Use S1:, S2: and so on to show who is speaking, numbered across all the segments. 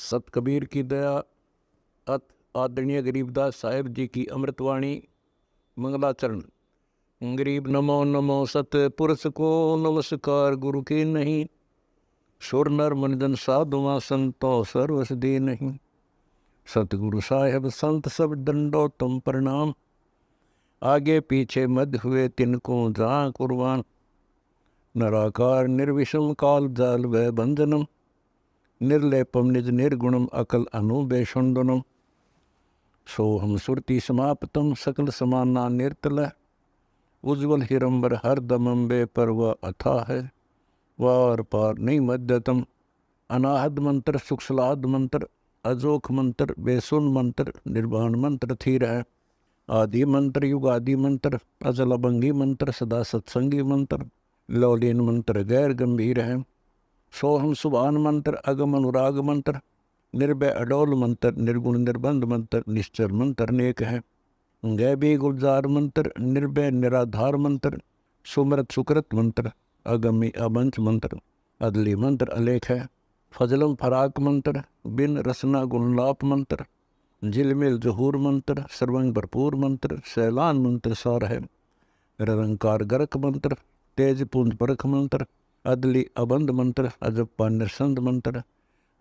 S1: सत कबीर की दया अत आदरणीय गरीबदास साहेब जी की अमृतवाणी मंगलाचरण। गरीब नमो नमो सत पुरुष को नमस्कार गुरु के नहीं, सुर नर मनजन साधुआ संतो सर्वस दे नहीं। सतगुरु साहेब संत सब दंडो तुम प्रणाम, आगे पीछे मध्य हुए तिनको जहाँ कुर्बान। नराकार निर्विषम काल जाल व बंधनम, निर्लेपम निज निर्गुणम अकल अनुबेषुंडनम। सोहम सुरति समाप्तम सकल समाना निर्तल, उज्ज्वल हिरंबर हर दमम बे पर वह अथा है, वार पार नहीं मध्यतम। अनाहद मंत्र सुखसलाद मंत्र, अजोख मंत्र बेसुन मंत्र, निर्वाण मंत्र थीर है। आदि मंत्र युगादि मंत्र, अजल अभंगी मंत्र, सदा सत्संगी मंत्र, लौलीन मंत्र गैर गंभीर है। सोहम सुभान मंत्र, अगम अनुराग मंत्र, निर्भय अडोल मंत्र, निर्गुण निर्बंध मंत्र, निश्चर मंत्र अनेक है। गैबी गुलजार मंत्र, निर्भय निराधार मंत्र, सुमरत सुकृत मंत्र, अगमी अबंच मंत्र, अदली मंत्र अलेख है। फजलम फराक मंत्र, बिन रसना गुणलाप मंत्र, झिलमिल जहूर मंत्र, सर्वंग भरपूर मंत्र, सैलान मंत्र सार है। निरंकार गरक मंत्र, तेज पुंज परख मंत्र, अदली अबंध मंत्र, अजप्पा निरसंद मंत्र,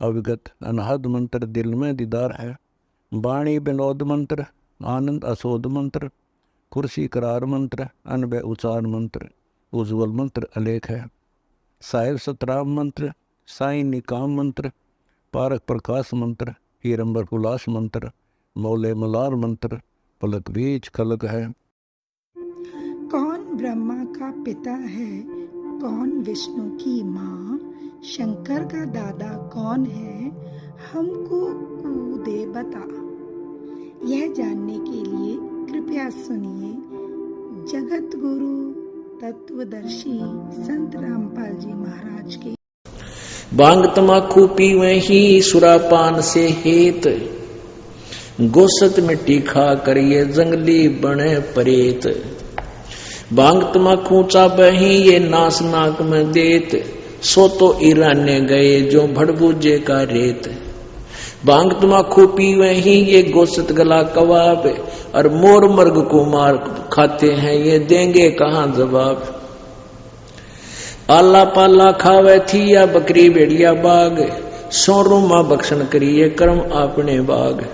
S1: अविगत अनहद मंत्र, दिल में दीदार है। वाणी विनोद मंत्र, आनंद असोद मंत्र, कुर्सी करार मंत्र, अनबय उचार मंत्र, उज्ज्वल मंत्र अलेख है। साहिब सतराम मंत्र, साई निकाम मंत्र, पारक प्रकाश मंत्र, हीरंबर हुलास मंत्र, मौले मलार मंत्र, पलक बीज खलक है।
S2: कौन ब्रह्मा का पिता है, कौन विष्णु की माँ, शंकर का दादा कौन है, हमको दे बता। यह जानने के लिए कृपया सुनिए जगत गुरु तत्वदर्शी संत रामपाल जी महाराज के।
S3: भांग तमाकू पीवे ही सुरापान से हेत, गोसत मिट्टी खा करिए जंगली बने परेत। भांग तमाकू चाबे ही ये नास नाक में देत, सो तो ईराने गए जो भड़बूजे का रेत। भांग तमाकू पीवे ही ये गोसत गला कबाब, और मोर मर्ग को मार खाते हैं ये देंगे कहाँ जवाब। आला पाला खावे थी या बकरी भेड़िया बाग, सोरू माँ बख्शन करिए कर्म आपने बाग।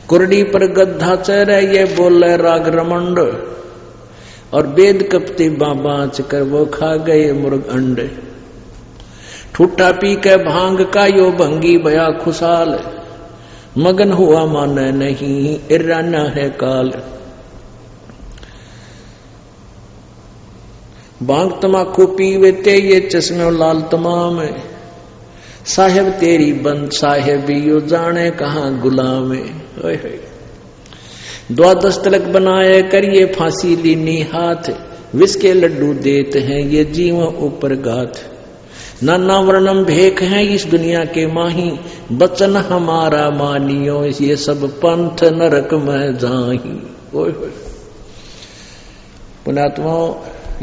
S3: कुरडी पर गद्धा चेहरा ये बोले राग रमंड, और वेद कपते बाँच कर वो खा गए मुर्ग अंड। ठूठा पी के भांग का यो भंगी बया खुशाल, मगन हुआ माने नहीं इराना है काल। भांग तमाकू पीवे ये चश्मे लाल तमाम, साहेब तेरी बंद साहेबी यो जाने कहाँ गुलाम। द्वादश तिलक बनाए करिए फांसी लीनी हाथ, विष के लड्डू देते हैं ये जीव ऊपर गाथ। नाना वर्णम भेख है इस दुनिया के माही, बचन हमारा मानियो ये सब पंथ नरक में जाही। पुण्यात्माओं,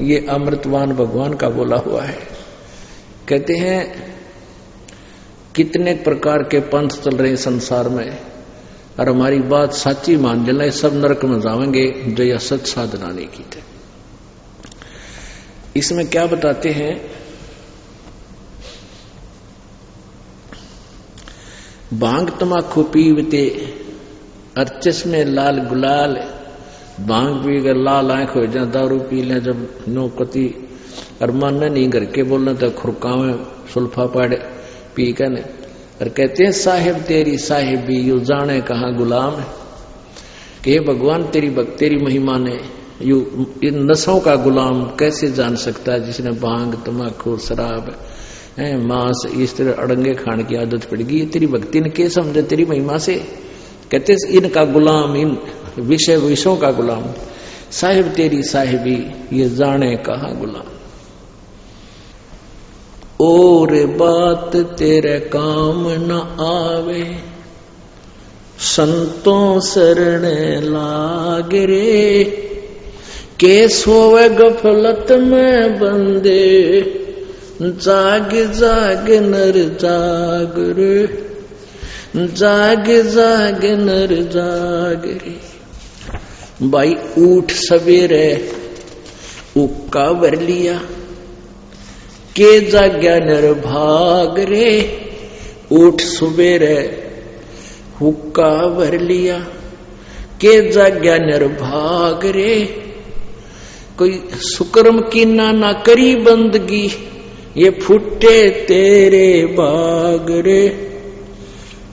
S3: ये अमृतवान भगवान का बोला हुआ है। कहते हैं कितने प्रकार के पंथ चल रहे संसार में, और हमारी बात सच्ची मान लेना सब नरक में जाएंगे जो यह सच साधना नहीं की थे। इसमें क्या बताते हैं, भांग तमाकू पीवते और चश्मे लाल गुलाल। भांग पी कर लाल आंख हो जाए, दारू पी लें जब नो कति, और मन नहीं घर के बोलने तो खुरकावे सुल्फा पाड़े पी कर। और कहते हैं साहेब तेरी साहेबी यू जाने कहाँ गुलाम है। कि भगवान तेरी महिमा ने यू इन नशों का गुलाम कैसे जान सकता है, जिसने भांग तमाकू शराब मांस इस तरह अड़ंगे खाने की आदत पड़ गई। तेरी भक्ति ने के समझे तेरी महिमा से। कहते इनका गुलाम, इन विषयों का गुलाम। साहिब तेरी साहिबी ये जाने कहाँ गुलाम। और बात तेरे काम न आवे, संतों शरण लाग रे। के सोवे गफलत में बंदे, जाग जाग नर जाग रे, जाग जाग नर जाग रे। भाई उठ सवेरे उक्का भर लिया, के जाग्या नर भाग रे। उठ सवेरे हुक्का भर लिया, के जाग्या नर भाग रे। कोई सुकर्म की ना करी बंदगी, ये फुटे तेरे बाग रे,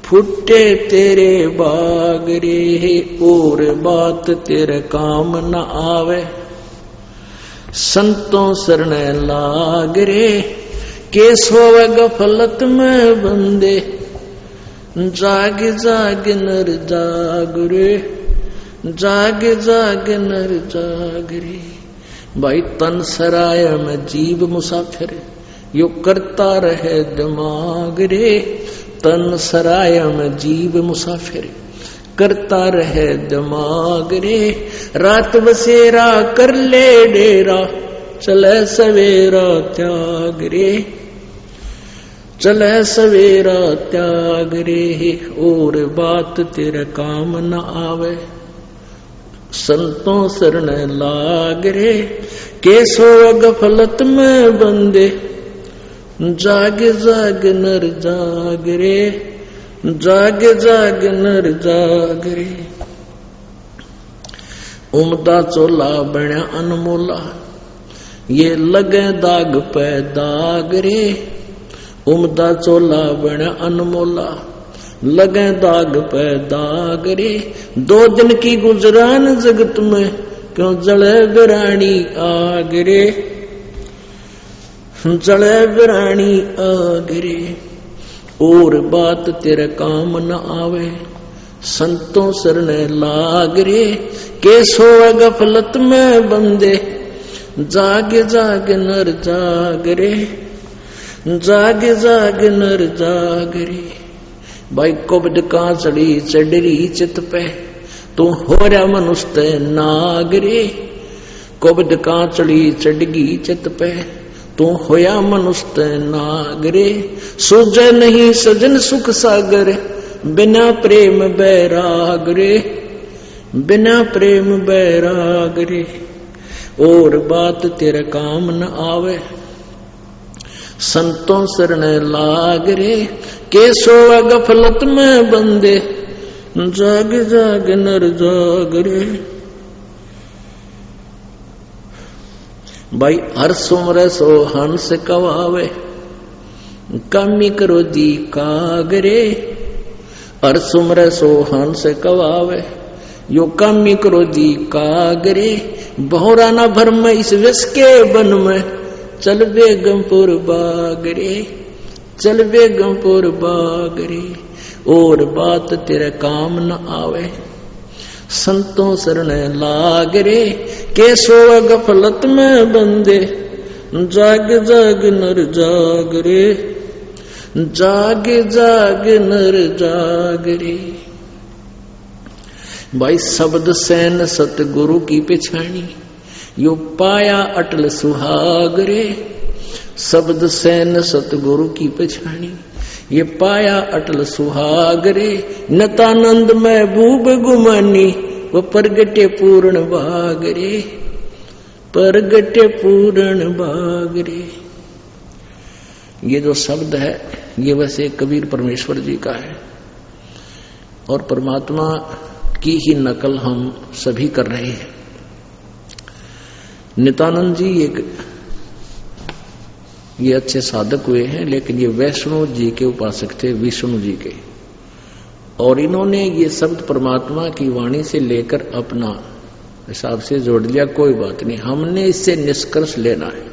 S3: फुटे तेरे बाग रे। और बात तेरे काम न आवे, संतों शरण लाग रे। के सोवे गफलत में बंदे, जाग जाग नर जाग रे, जाग जाग नर जाग रे। भाई तन सराय में जीव मुसाफिर, यो करता रहे दिमाग रे। तन सराय में जीव मुसाफिर, करता रहे दिमाग रे। रात बसेरा कर ले डेरा, चले सवेरा त्याग रे, चले सवेरा त्याग रे। और बात तेरे काम न आवे, संतों शरण लाग रे। के सोवे गफलत में बंदे, जाग जाग नर जाग रे, जाग जाग नर जाग रे। उमदा चोला बण्या अनमोला, ये लगे दाग पे दाग रे। उमदा चोला बण्या अनमोला, लगे दाग पे दाग रे। 2 दिन की गुजरान जगत में, क्यों जले बिरानी आग रे, जले बिरानी आग रे। और बात तेरे काम न आवे, संतों शरण लाग रे। के सोवे गफलत में बंदे, जाग जाग नर जाग रे, जाग जाग नर जाग रे। भाई कुब्द का चढ़ी चढ़ी चित पे, तू हो रहा मनुष्य नाग रे। कुब्द का चढ़ी चढ़गी चित पे, तू होया मनुष्य नाग रे। सूझे नहीं सजन सुख सागर, बिना प्रेम बैराग रे, बिना प्रेम बैराग रे। और बात तेरे काम न आवे, संतों शरण लाग रे। के सोवे गफलत में बंदे, जाग जाग नर जाग रे। भाई हर सुमर सो हंस कवावे, कामी करो दी कागरे। हर सुमर सो हंस कवावे, यो कामी करो दी कागरे। बहुरा न भर में इस विष के बन में, चल बेगमपुर बागरे, चल बेगमपुर बागरे। और बात तेरे काम न आवे, संतों शरण लाग रे। के सोवे गफलत में बंदे, जाग जाग नर जाग रे, जाग जाग नर जाग रे। भाई शब्द सैन सतगुरु की पिछाणी, यो पाया अटल सुहाग रे। शब्द सैन सतगुरु की पिछाणी, ये पाया अटल सुहाग रे। नतानंद महबूब गुमानी, वो परगटे पूर्ण भाग रे, परगटे पूर्ण भाग रे। ये जो शब्द है, ये वैसे कबीर परमेश्वर जी का है, और परमात्मा की ही नकल हम सभी कर रहे हैं। नित्यानंद जी ये अच्छे साधक हुए हैं, लेकिन ये वैष्णव जी के उपासक थे, विष्णु जी के। और इन्होंने ये शब्द परमात्मा की वाणी से लेकर अपना हिसाब से जोड़ लिया। कोई बात नहीं, हमने इससे निष्कर्ष लेना है।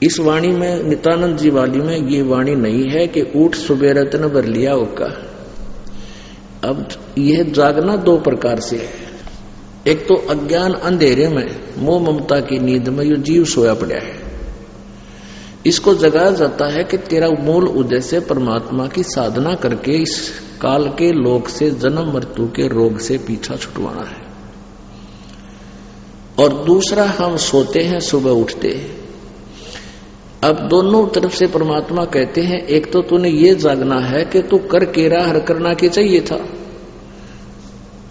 S3: इस वाणी में, नित्यानंद जी वाली में ये वाणी नहीं है कि ऊठ सुबह रत्न भर लिया होगा। अब यह जागना 2 प्रकार से है। एक तो अज्ञान अंधेरे में, मोह ममता की नींद में, यो जीव सोया पड़ा है। इसको जगाया जाता है कि तेरा मूल उद्देश्य परमात्मा की साधना करके इस काल के लोक से, जन्म मृत्यु के रोग से पीछा छुटवाना है। और दूसरा, हम सोते हैं, सुबह उठते हैं। अब दोनों तरफ से परमात्मा कहते हैं, एक तो तूने ये जागना है कि तू कर केरा हर करना के चाहिए था,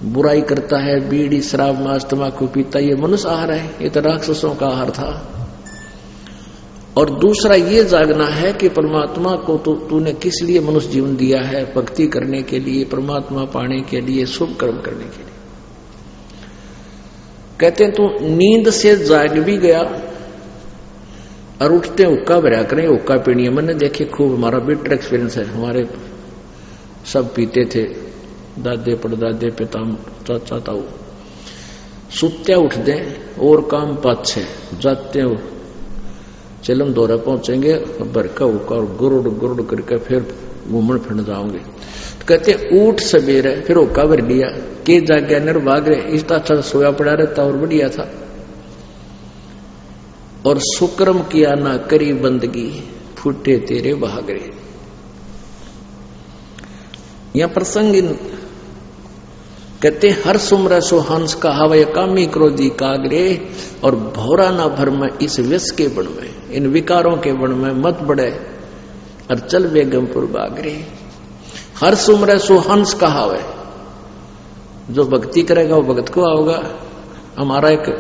S3: बुराई करता है, बीड़ी शराब मांस तंबाकू पीता, ये मनुष्य आहार है, ये तो राक्षसों का आहार था। और दूसरा ये जागना है कि परमात्मा को तो तूने किस लिए मनुष्य जीवन दिया है, भक्ति करने के लिए, परमात्मा पाने के लिए, शुभ कर्म करने के लिए। कहते हैं तू नींद से जाग भी गया और उठते हुक्का भरा करें, हुक्का पीनी है। मैंने देखे खूब, हमारा बिटर एक्सपीरियंस है, हमारे सब पीते थे, दादे परदादे पिता चाचा ताऊ। सुत्या उठ दे और काम पाछे जाते हो, चलम दौरा पहुंचेंगे, बरका हुक्का और गुरुड़ गुरुड़ करके फिर घूमन फिरने जाओगे। तो कहते उठ सवेरे फिर हुक्का भर लिया, के जाग्या नर भाग रहे, इस अच्छा सोया पड़ा रहता और बढ़िया था। और सुक्रम किया ना करी बंदगी, फूटे तेरे भागरे। यह प्रसंग कहते हर सुमर सो हंस का हवय कामी क्रोधी कागरे, और भौरा ना भर में इस व्यस के बन में, इन विकारों के बन में मत बढ़े और चल बेगमपुर बागरे। हर सुमर सो हंस का हवय, जो भक्ति करेगा वो भगत को आओगा। हमारा एक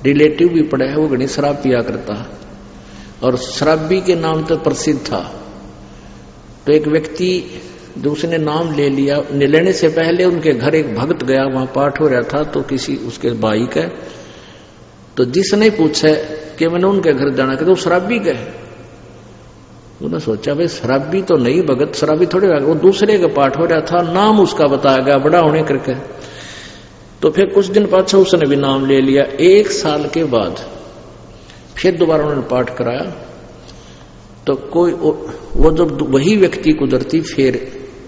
S3: रिलेटिव भी पड़ा है, वो घनी शराब पिया करता और शराबी के नाम तो प्रसिद्ध था। तो एक व्यक्ति जो उसने नाम ले लिया, लेने से पहले उनके घर एक भक्त गया, वहां पाठ हो रहा था, तो किसी उसके भाई का, तो जिसने पूछा कि मैंने उनके घर जाना, कि तो शराबी गए। उन्होंने सोचा भाई शराबी तो नहीं, भगत शराबी थोड़े, वो दूसरे का पाठ हो रहा था, नाम उसका बताया गया बड़ा होने करके। तो फिर कुछ दिन पाछा उसने भी नाम ले लिया। 1 साल के बाद फिर दोबारा उन्होंने पाठ कराया, तो कोई वो जब वही व्यक्ति गुजरती फिर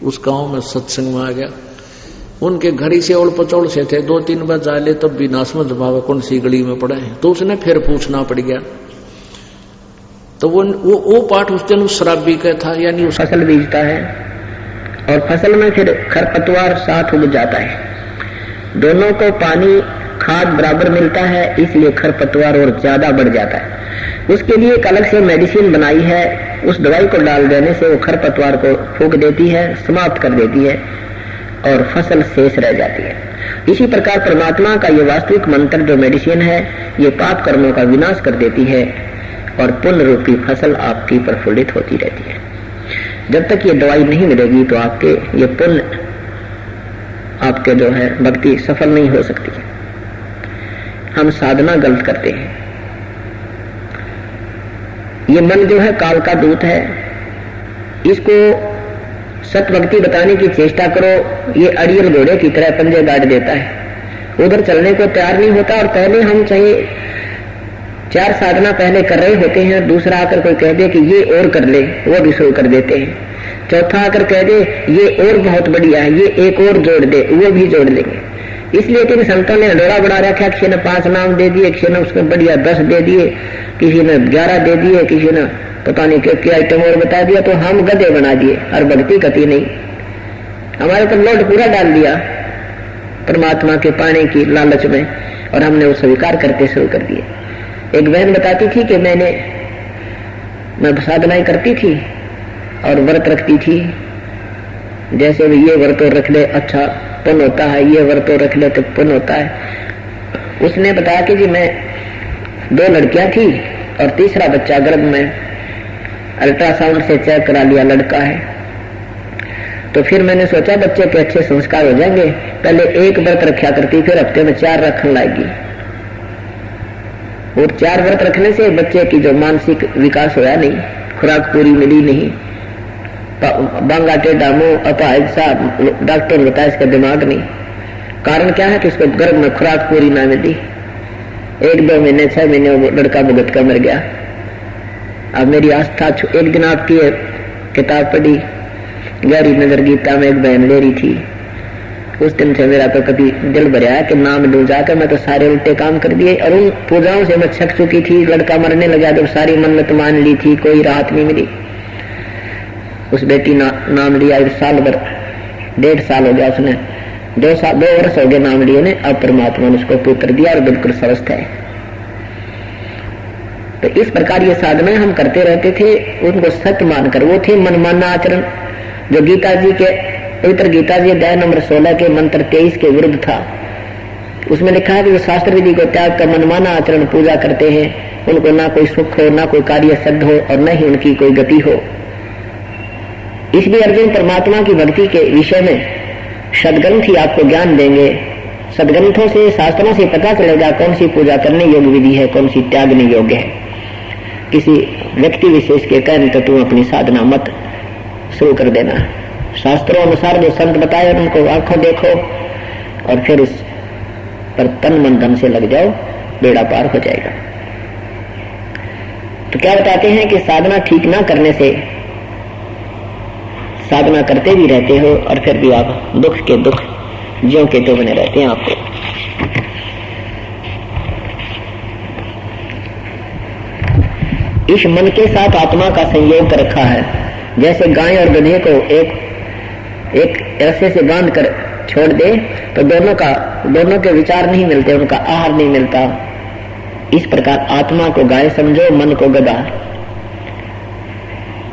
S3: उस गांव में सत्संग में आ गया। उनके घर ही से ओल पचौल से थे, 2-3 बार जाले तब भी नासमत भाव कौन सी गली में पड़ा है, तो उसने फिर पूछना पड़ गया। तो वो पाठ उस दिन उस शराबी का था, यानी उस
S4: फसल बीजता है और फसल में फिर खरपतवार साथ उग जाता है। दोनों को पानी खाद बराबर मिलता है, इसलिए खरपतवार और ज्यादा बढ़ जाता है। उसके लिए एक अलग से मेडिसिन बनाई है, उस दवाई को डाल देने से वो खरपतवार को फूंक देती है, समाप्त कर देती है और फसल शेष रह जाती है। इसी प्रकार परमात्मा का ये वास्तविक मंत्र जो मेडिसिन है, ये पाप कर्मों का विनाश कर देती है और पुण्य रूपी फसल आपकी प्रफुल्लित होती रहती है। जब तक ये दवाई नहीं मिलेगी तो आपके ये पुण्य, आपके जो है भक्ति सफल नहीं हो सकती। हम साधना गलत करते हैं। ये मन जो है काल का दूत है, इसको सत भक्ति बताने की चेष्टा करो, ये अड़ियल घोड़े की तरह पंजे गाड़ देता है, उधर चलने को तैयार नहीं होता। और पहले हम चाहे 4 साधना पहले कर रहे होते हैं, दूसरा आकर कोई कह दे कि ये और कर ले, वो भी शुरू कर देते हैं। चौथा आकर कह दे ये और बहुत बढ़िया है, ये एक और जोड़ दे, वो भी जोड़ लेंगे। इसलिए कि संतों ने डोरा बढ़ा रखा, किसी ने 5 नाम दे दिए, किसी ने उसमें बढ़िया 10 दे दिए, किसी ने 11 दे दिए, किसी ने पता नहीं क्या आइटम और बता दिया, तो हम गधे बना दिए और भक्ति कती नहीं। हमारे पर लोड पूरा डाल दिया परमात्मा के पाने की लालच में, और हमने वो स्वीकार करते शुरू कर दिए। एक बहन बताती थी कि मैं साधनाएं करती थी और व्रत रखती थी, जैसे ये व्रत रख ले अच्छा पुण्य होता है, ये व्रत रख ले तो पुण्य होता है। उसने बताया कि जी मैं 2 लड़कियां थी और तीसरा बच्चा गर्भ में, अल्ट्रासाउंड से चेक करा लिया लड़का है। तो फिर मैंने सोचा बच्चे के अच्छे संस्कार हो जाएंगे, पहले 1 व्रत रखा करती, फिर हफ्ते में 4 रखने लाएगी। और 4 व्रत रखने से बच्चे की जो मानसिक विकास होया नहीं, खुराक पूरी मिली नहीं, बांगा टेढ़ा मुंह, अपाहिज सा, डॉक्टर ने बताया इसका दिमाग नहीं। कारण क्या है कि इसको गर्भ में खुराक पूरी ना मिली। 1-2 महीने 6 महीने वो लड़का भुगत का मर गया। अब मेरी आस्था, एक दिन आपकी किताब पढ़ी, गहरी नजर गीता में एक बहन ले रही थी, उस दिन से मेरा तो कभी दिल भरा कि नाम लूं जाकर। मैं तो सारे उल्टे काम कर दिए और उन पूजाओं से मैं छक चुकी थी। लड़का मरने लगा जब सारी मन्नत मान ली थी, कोई राहत नहीं मिली। उस बेटी नाम लिया 1 साल भर, 1.5 साल हो गया, उसने 2 वर्ष हो गए नाम लिए ने। अब परमात्मा ने उसको पुत्र दिया और बिल्कुल स्वस्थ है। तो इस प्रकार ये साधनाएं हम करते रहते थे, उनको सत्य मानकर। वो थे मनमाना आचरण, जो गीता जी के पवित्र गीता जी अध्याय नंबर 16 के मंत्र 23 के विरुद्ध था। उसमें लिखा है कि जो शास्त्र विधि को त्याग कर मनमाना आचरण पूजा करते हैं, उनको ना कोई सुख हो, ना कोई कार्य सिद्ध हो और न ही उनकी कोई गति हो। इसलिए अर्जुन परमात्मा की भक्ति के विषय में सदग्रंथ ही आपको ज्ञान देंगे। सदग्रंथों से, शास्त्रों से पता चलेगा कौन सी पूजा करने योग्य विधि है, कौन सी त्यागने योग्य है। किसी व्यक्ति विशेष के कहने तो तुम अपनी साधना मत शुरू कर देना। शास्त्रों अनुसार जो संत बताए उनको आंखों देखो और फिर उस पर तन मन धन से लग जाओ, बेड़ा पार हो जाएगा। तो क्या बताते हैं कि साधना ठीक ना करने से साधना करते भी रहते हो और फिर भी आप दुख के दुख ज्यों के तो बने रहते हैं। आपको इस मन के साथ आत्मा का संयोग कर रखा है। जैसे गाय और गधे को एक ऐसे से बांध कर छोड़ दे तो दोनों के विचार नहीं मिलते, उनका आहार नहीं मिलता। इस प्रकार आत्मा को गाय समझो, मन को गधा।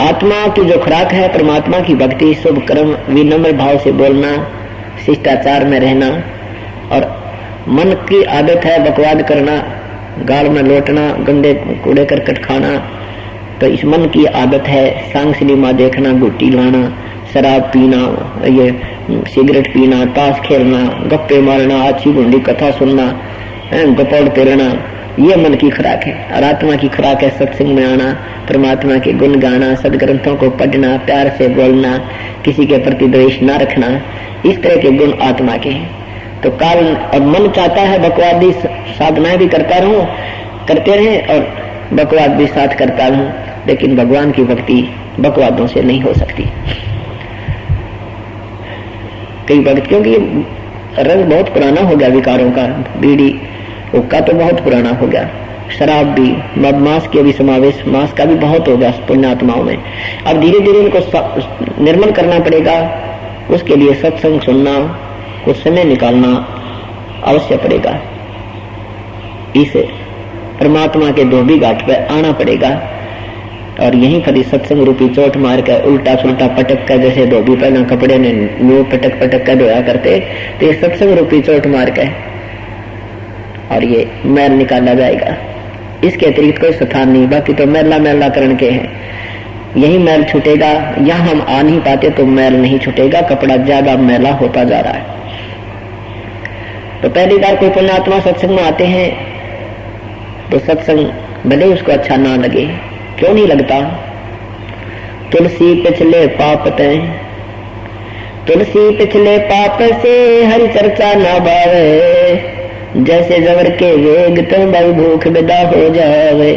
S4: आत्मा की जो खुराक है परमात्मा की भक्ति, शुभ कर्म, विनम्र भाव से बोलना, शिष्टाचार में रहना। और मन की आदत है बकवाद करना, गाल में लोटना, गंदे कूड़े करकट खाना। तो इस मन की आदत है सांग सिनेमा देखना, गुट्टी लाना, शराब पीना, ये सिगरेट पीना, ताश खेलना, गप्पे मारना, अच्छी गुंडी कथा सुनना, गपौड़ पेरना। ये मन की खुराक है। और आत्मा की खुराक है सत्संग में आना, परमात्मा के गुण गाना, सदग्रंथों को पढ़ना, प्यार से बोलना, किसी के प्रति द्वेष न रखना। इस तरह के गुण आत्मा के हैं। तो काल और मन चाहता है बकवादी साधनाएं भी करते रहे और बकवाद भी साथ करता रहूं, लेकिन भगवान की भक्ति बकवादों से नहीं हो सकती। कई भक्त, क्योंकि रंग बहुत पुराना हो गया विकारों का, बीड़ी हुक्का तो बहुत पुराना हो गया, शराब भी, मांस के भी समावेश, मांस का भी बहुत हो गया पुण्यात्माओं में। अब धीरे धीरे इनको निर्मल करना पड़ेगा। उसके लिए सत्संग सुनना, कुछ समय निकालना अवश्य पड़ेगा। इस परमात्मा के धोबी घाट पर आना पड़ेगा और यहीं पर सत्संग रूपी चोट मार कर उल्टा सुल्टा पटक कर, जैसे धोबी पहले कपड़े ने न्यू पटक पटक कर धोया करते, तो ये सत्संग रूपी चोट मार कर और ये मैल निकाला जाएगा। इसके अतिरिक्त कोई स्थान नहीं। बाकी तो मैला करण के हैं, यही मैल छूटेगा। यहाँ हम आ नहीं पाते तो मैल नहीं छूटेगा, कपड़ा ज्यादा मैला होता जा रहा है। तो पहली बार कोई पुण्यात्मा सत्संग में आते हैं तो सत्संग भले उसको अच्छा ना लगे, क्यों नहीं लगता? तुलसी पिछले पाप तय, तुलसी पिछले पाप से हरि चर्चा न भावे, जैसे जवर के वेग तो बहु भूख विदा हो जावे।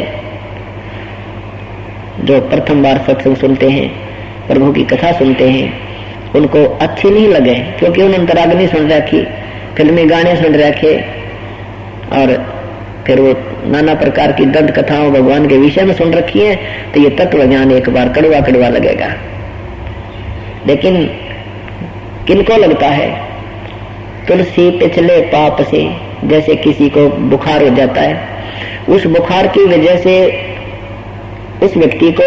S4: जो प्रथम बार सत्संग सुनते हैं, प्रभु की कथा सुनते हैं, उनको अच्छी नहीं लगे क्योंकि उन्होंने अंतराग्नि सुन रखी, फिल्मी गाने सुन रखे और फिर वो नाना प्रकार की दंत कथाओं भगवान के विषय में सुन रखी है, तो ये तत्व ज्ञान एक बार कड़वा कड़वा लगेगा। लेकिन किनको लगता है? तुलसी पिछले पाप से, जैसे किसी को बुखार हो जाता है, उस बुखार की वजह से उस व्यक्ति को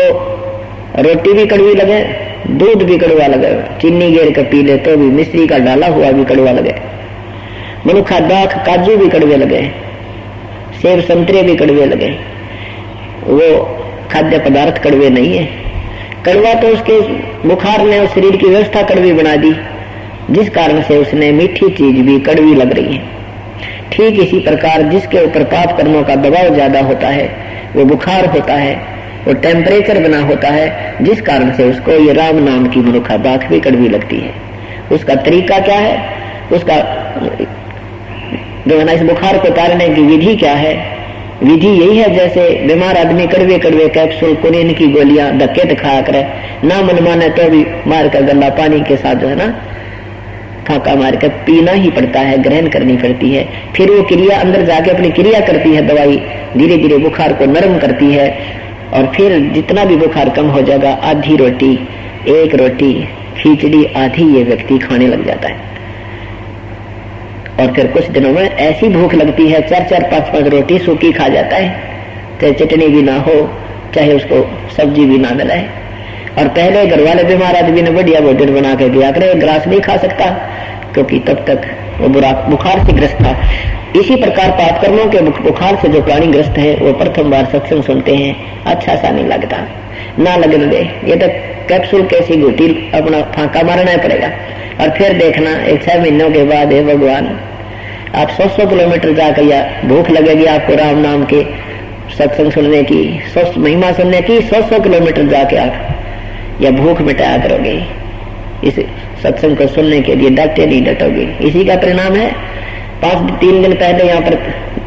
S4: रोटी भी कड़वी लगे, दूध भी कड़वा लगे, चीनी गेर कर पी ले तो भी, मिश्री का डाला हुआ भी कड़वा लगे, मनुखा दाख काजू भी कड़वे लगे, सेब संतरे भी कड़वे लगे। वो खाद्य पदार्थ कड़वे नहीं है। कड़वा तो उसके बुखार ने उस शरीर की व्यवस्था कड़वी बना दी, जिस कारण से उसने मीठी चीज भी कड़वी लग रही है। ठीक इसी प्रकार जिसके ऊपर पाप कर्मों का दबाव ज्यादा होता है, वो बुखार होता है, वो टेम्परेचर बना होता है, जिस कारण से उसको ये राम नाम की मनुखा दाख भी कड़वी लगती है। उसका तरीका क्या है? उसका जो है ना, इस बुखार को उतारने की विधि क्या है? विधि यही है, जैसे बीमार आदमी कड़वे कड़वे कैप्सूल, कुनीन की गोलियां धक्के दिखाया करे, ना मन माने तो भी मार कर गंदा पानी के साथ जो है ना फाका मार कर पीना ही पड़ता है, ग्रहण करनी पड़ती है। फिर वो क्रिया अंदर जाके अपनी क्रिया करती है, दवाई धीरे धीरे बुखार को नरम करती है और फिर जितना भी बुखार कम हो जाएगा, आधी रोटी, एक रोटी, खिचड़ी आधी ये व्यक्ति खाने लग जाता है। और फिर कुछ दिनों में ऐसी भूख लगती है, 4-4, 5-5 रोटी सूखी खा जाता है। चाहे चटनी भी ना हो, चाहे उसको सब्जी भी ना मिले। और पहले घर वाले बीमार आदमी ने बढ़िया भोजन बना के दिया करे, ग्रास नहीं खा सकता क्योंकि तब तक वो बुखार से ग्रस्त था। इसी प्रकार पाप कर्मों के बुखार से जो प्राणी ग्रस्त है वो प्रथम बार सत्संग सुनते हैं, अच्छा सा नहीं लगता, ना लगने दे, ये तो कैप्सूल कैसी घुटी अपना फांका मारना पड़ेगा। और फिर देखना 6 महीनों के बाद, हे भगवान, आप 100 किलोमीटर जाकर या भूख लगेगी आपको राम नाम के सत्संग सुनने की, महिमा सुनने की, 100 किलोमीटर जाके आप या भूख मिटाया करोगे, इस सत्संग को सुनने के लिए डटे नहीं डटोगे। इसी का परिणाम है 3 दिन पहले यहाँ पर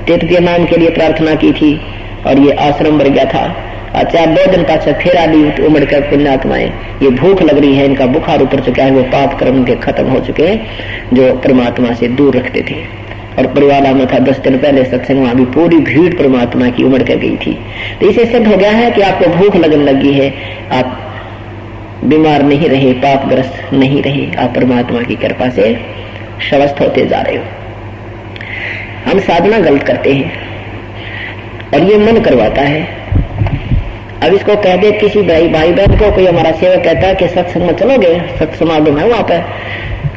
S4: तीर्थ नाम के लिए प्रार्थना की थी और ये आश्रम बढ़ गया था। अच्छा 2 दिन पास फिर आदि उमड़ कर पुण्यात्माएं, ये भूख लग रही है, इनका बुखार उतर चुका है, वो पाप कर्म के खत्म हो चुके हैं जो परमात्मा से दूर रखते थे। और परिवाला में था 10 दिन पहले सत्संग, वहां भी पूरी भीड़ परमात्मा की उमड़ कर गई थी। तो इसे सिद्ध हो गया है कि आपको भूख लगने लगी है, आप बीमार नहीं रहे, पापग्रस्त नहीं रहे, आप परमात्मा की कृपा से स्वस्थ होते जा रहे हो। हम साधना गलत करते हैं और ये मन करवाता है। अब इसको कह दे किसी भाई बहन को, कोई हमारा सेवक कहता है कि सत्संग में चलोगे, सत्समागम है वहां पर,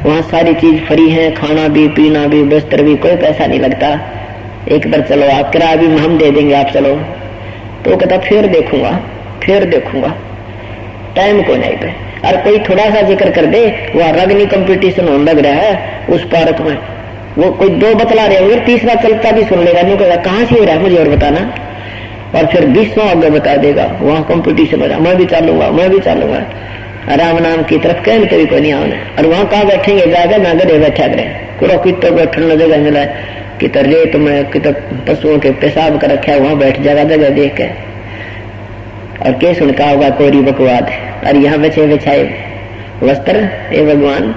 S4: वहां सारी चीज फ्री है, खाना भी, पीना भी, वस्त्र भी, कोई पैसा नहीं लगता, एक बार चलो, आप किराया भी हम दे देंगे, आप चलो। तो कहता फिर देखूंगा, टाइम को नहीं पे। और कोई थोड़ा सा जिक्र कर दे, वह रगनी कंपटीशन होने लग रहा है उस पार्क में, वो कोई 2 बतला रहे होंगे, तीसरा चलता भी सुन लेगा, नहीं कहेगा कहाँ से हो रहा है मुझे और बताना, और फिर 20 आगे बता देगा, वहां कंपटीशन हो रहा, मैं भी चालूंगा। राम नाम की तरफ कहने कभी कोई नहीं आना। और वहां कहाँ बैठेंगे, जाकर ना गए बैठा करे, पूरा कितना बैठने जगह मिला है, कितना रेत में, कितना पशुओं के पेशाब कर रखा है, वहां बैठ जगह देख के, और के सुनका होगा कोरी बकवाद। और यहाँ बिछाए वस्त्र, ए भगवान,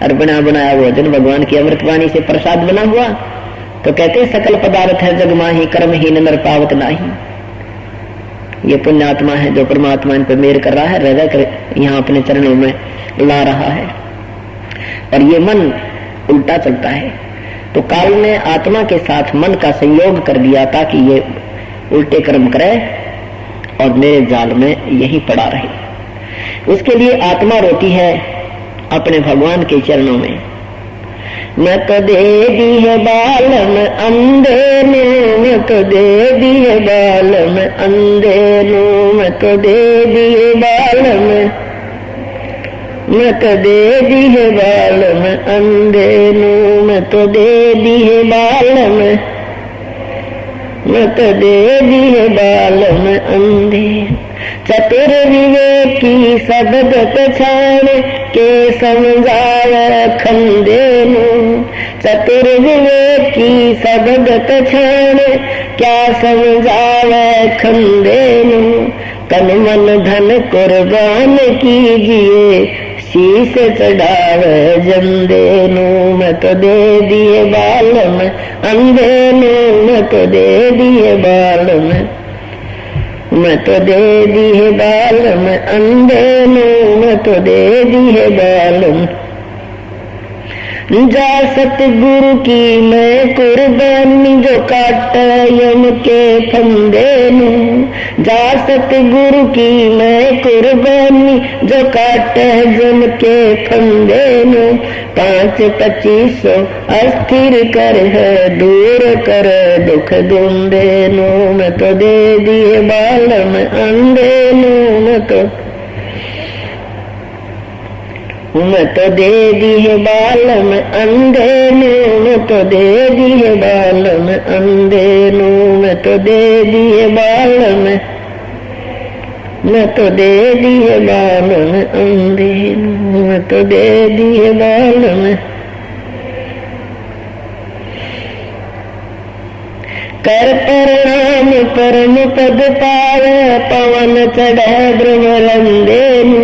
S4: और बना बनाया भोजन भगवान की अमृतवाणी से प्रसाद बना हुआ। तो कहते सकल पदार्थ है जग माही, कर्महीन नर पावत नाही। ये पुण्यात्मा है जो परमात्मा इन पर मेहर कर रहा है, रह कर यहाँ अपने चरणों में ला रहा है। और ये मन उल्टा चलता है, तो काल ने आत्मा के साथ मन का संयोग कर दिया ताकि ये उल्टे कर्म करे और मेरे जाल में यही पड़ा रहे। उसके लिए आत्मा रोती है अपने भगवान के चरणों में। मैं तो दे दी है बालम अंधे ने, मैं तो दे दी है बालम अंधे नो, मैं तो दे दी है बालम, मैं तो दे दी है बालम अंधे नो, मैं तो दे दी है बालम, मैं तो दे दी है बालम अंधे। चतुर विवेकी शब्द पछाण के समझावे खंडेनु, चतुर विवेकी शब्द पछाण क्या समझावे खंडेनु। तन मन धन कुर्बान कीजिए, शीश चढ़ावे जमदेनु, मैं तो दे दिए बालम अंधेनु, मैं तो दे दिए बालम, मैं तो दे दी है बालम अंधेनु, मैं तो दे दी है बालम। जा सतगुरु की मैं कुर्बानी जो काटा यम के फंदेनु, जा सतगुरु की मैं कुर्बानी जो काटा यम के फंदेनु। 5-25 अस्थिर कर है दूर कर दुख दुंदेनु, मैं तो दे दिए बालम अंधेनु, मैं तो दे दी है बालम अंधेनु, मैं तो दे दी है बालम अंधेनु, मैं तो दे दी है बालम, मैं तो दे दी है बालम अंधेनु, मैं तो दे दी है बालम। कर प्रणाम परम पद पावे, पवन चढ़े ब्रह्मरंदेनु,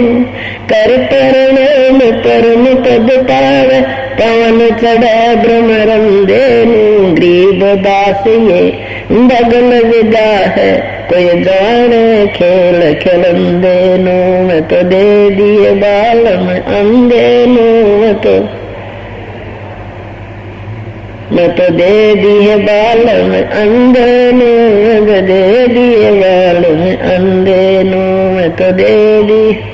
S4: कर प्रणाम परम पद पावे, पवन चढ़े ब्रह्मरंदेनु। गरीब दास ये बगल विदा है, कोई जाने खेल खिलंदेनु, मैं तो दे दिए बालम अंधेनु, मैं तो दे दिए बालों में अंधे नु, दे दिए बालों में अंधे नु, मैं तो दे दी।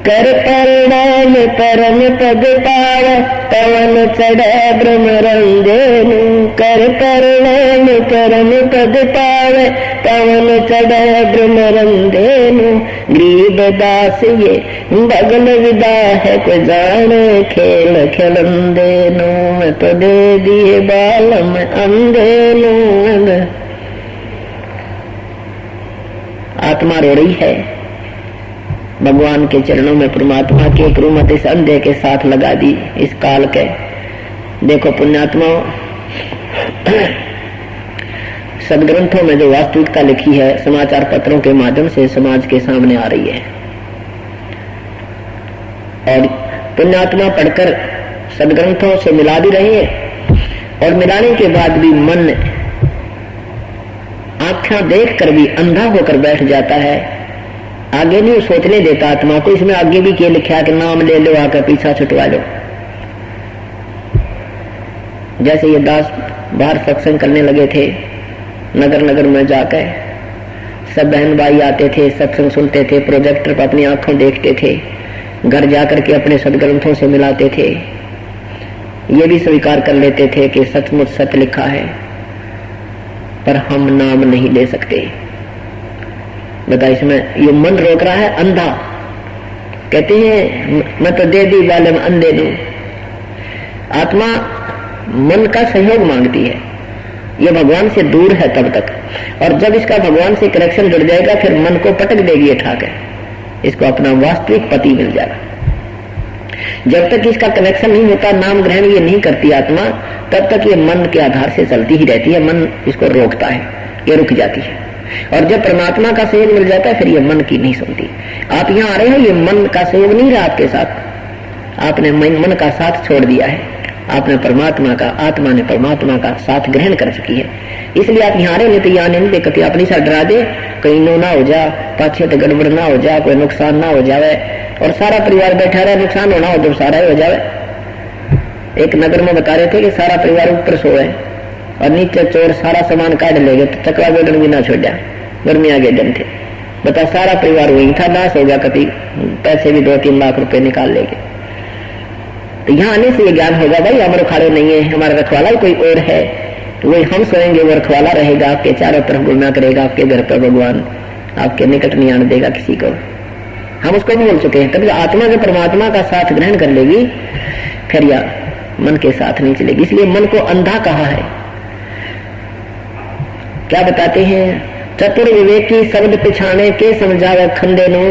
S4: कर परिणाम परम पद पाव, पवन चढ़े ब्रह्म रंदेनु। कर परिणाम परम पद पाव, पवन चढ़े ब्रह्म रंदेनु। गरीब दास ये भगन विदा है, कोई जाने खेल खेलंदेनु। मैं तो दे दिए बालम अंधेनु। आत्मा रो रही है, भगवान के चरणों में परमात्मा की एक रूमत इस अंधे के साथ लगा दी इस काल के। देखो पुण्यात्मा, सदग्रंथों में जो वास्तविकता लिखी है समाचार पत्रों के माध्यम से समाज के सामने आ रही है, और पुण्यात्मा पढ़कर सदग्रंथों से मिला भी रही है, और मिलाने के बाद भी मन आंखें देखकर भी अंधा होकर बैठ जाता है, आगे नहीं सोचने देता आत्मा को। इसमें आगे भी क्या लिखा कि नाम ले लो, आकर पीछा छुटवा लो। जैसे ये दास बाहर सत्संग करने लगे थे, नगर नगर में जाकर सब बहन भाई आते थे, सत्संग सुनते थे, प्रोजेक्टर पर अपनी आंखों देखते थे, घर जाकर के अपने सदग्रंथों से मिलाते थे, ये भी स्वीकार कर लेते थे कि सचमुच सत्य लिखा है, पर हम नाम नहीं ले सकते। बता, इसमें ये मन रोक रहा है, अंधा। कहते हैं मैं तो दे दी बाले में अंधे दूं। आत्मा मन का सहयोग मांगती है, ये भगवान से दूर है तब तक, और जब इसका भगवान से कनेक्शन जुड़ जाएगा फिर मन को पटक देगी उठाकर, इसको अपना वास्तविक पति मिल जाएगा। जब तक इसका कनेक्शन नहीं होता, नाम ग्रहण ये नहीं करती आत्मा, तब तक ये मन के आधार से चलती ही रहती है, मन इसको रोकता है, ये रुक जाती है। और जब परमात्मा का सहयोग मिल जाता है फिर ये मन की नहीं सुनती। आप यहाँ आ रहे हो, ये मन का सहयोग नहीं रहा आपके साथ, आपने मन का साथ छोड़ दिया है, आपने परमात्मा का, आत्मा ने परमात्मा का साथ ग्रहण कर चुकी है, इसलिए आप यहाँ रहे। नहीं तो यहाँ नहीं देखते, अपनी साथ डरा दे, कहीं नो ना हो जा, पाछे तो गड़बड़ ना हो जा, कोई नुकसान ना हो जावे, और सारा परिवार बैठा रहे, नुकसान होना हो तो सारा ही हो जावे। एक नगर में बता रहे थे कि सारा परिवार ऊपर सोए और नीचे चोर सारा सामान काट ले गए, तो चकवा गोडन भी ना छोड़ा, गर्मी आगे दिन थे। बता, सारा परिवार वही था, नाश हो गया, कभी पैसे भी 2-3 लाख रुपए निकाल ले गए। तो यहाँ आने से ये ज्ञान होगा, भाई हमारे खाड़े नहीं है, हमारा रखवाला ही कोई और है, तो वही हम सोएंगे, वो रखवाला रहेगा, आपके चारों तरफ घूमना करेगा, आपके घर पर भगवान आपके निकट नहीं आने देगा किसी को। हम उसको बोल चुके हैं। तभी आत्मा के परमात्मा का साथ ग्रहण कर लेगी, फिर या मन के साथ नहीं चलेगी। इसलिए मन को अंधा कहा है। क्या बताते हैं, चतुर विवेकी शब्द पिछाने के समझावे खंडे नो।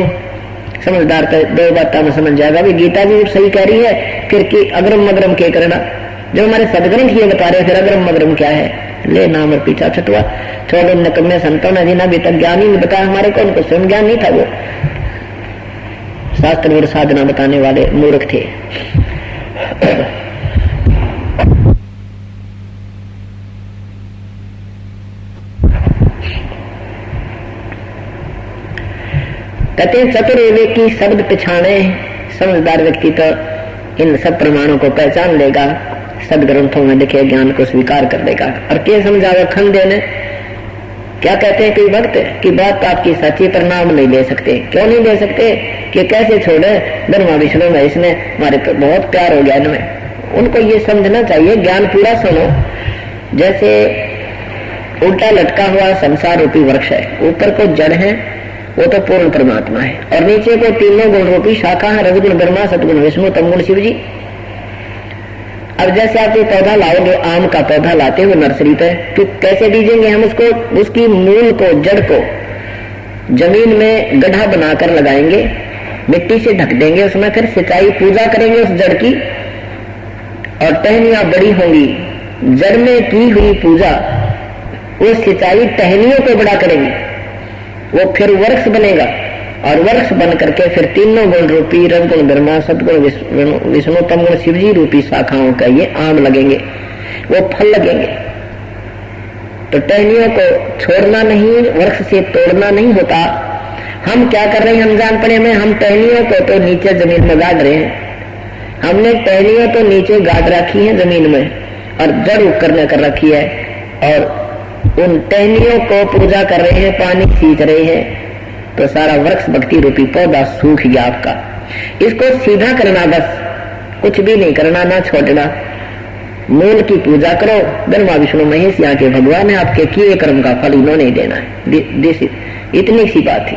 S4: समझदार तो 2 बातों में समझ जाएगा। भी गीता जी सही कह रही है, फिर की अग्रम मग्रम के करना। जब हमारे सदग्रंथ ये बता रहे, फिर अग्रम मग्रम क्या है, ले नाम और पीछा छुटवा छोड़ो। नकम्मे संतों ने जिन्हें अभी तक ज्ञान ही नहीं बताया, हमारे को उनको स्वयं ज्ञान नहीं था, वो शास्त्र और साधना बताने वाले मूर्ख थे। कहते हैं चतुर विवेकी शब्द पिछाने। समझदार व्यक्ति तो इन सब प्रमाणों को पहचान लेगा, सदग्रंथों में लिखे ज्ञान को स्वीकार कर लेगा। और क्या समझावे खंडे ने, क्या कहते हैं कई भक्त की बात आपकी सच्ची, पर नाम नहीं ले सकते। क्यों नहीं ले सकते कि कैसे छोड़े, ब्रह्मा विष्णु में इसने हमारे पे बहुत प्यार हो गया इनमें। उनको ये समझना चाहिए, ज्ञान पूरा सुनो। जैसे उल्टा लटका हुआ संसार रूपी वृक्ष है, ऊपर को जड़ है, वो तो पूर्ण परमात्मा है, और नीचे को तीनों गुण रूपी शाखा है, रजगुण ब्रह्मा, सतगुण विष्णु, तमगुण शिव जी। अब जैसे आप ये पौधा लाओगे, आम का पौधा लाते हुए नर्सरी पे, तो कैसे बीजेंगे हम उसको? उसकी मूल को, जड़ को जमीन में गड्ढा बनाकर लगाएंगे, मिट्टी से ढक देंगे, उसमें फिर सिंचाई पूजा करेंगे उस जड़ की, और टहनियां बड़ी होंगी। जड़ में की हुई पूजा, वो सिंचाई टहनियों को बड़ा करेगी, वो फिर वृक्ष बनेगा, और वृक्ष बन करके फिर तीनों गुण रूपी रजगुण ब्रह्मा, सतगुण विष्णु, तमगुण शिवजी रूपी शाखाओं का ये आम लगेंगे, वो फल लगेंगे। तो टहनियों को छोड़ना नहीं, वृक्ष से तोड़ना नहीं होता, हम क्या कर रहे हैं अनजान पड़े में? हम टहनियों को तो नीचे जमीन में गाड़ रहे हैं। हमने टहनियों तो नीचे गाड़ रखी है जमीन में और जड़ करने कर रखी है, और उन टहनियों को पूजा कर रहे हैं, पानी सींच रहे हैं, तो सारा वृक्ष भक्ति रूपी पौधा सूख गया आपका। इसको सीधा करना, बस कुछ भी नहीं करना, ना छोड़ना, मूल की पूजा करो। ब्रह्मा विष्णु महेश यहाँ के भगवान है, आपके किए कर्म का फल इन्होंने देना है। इतनी सी बात थी,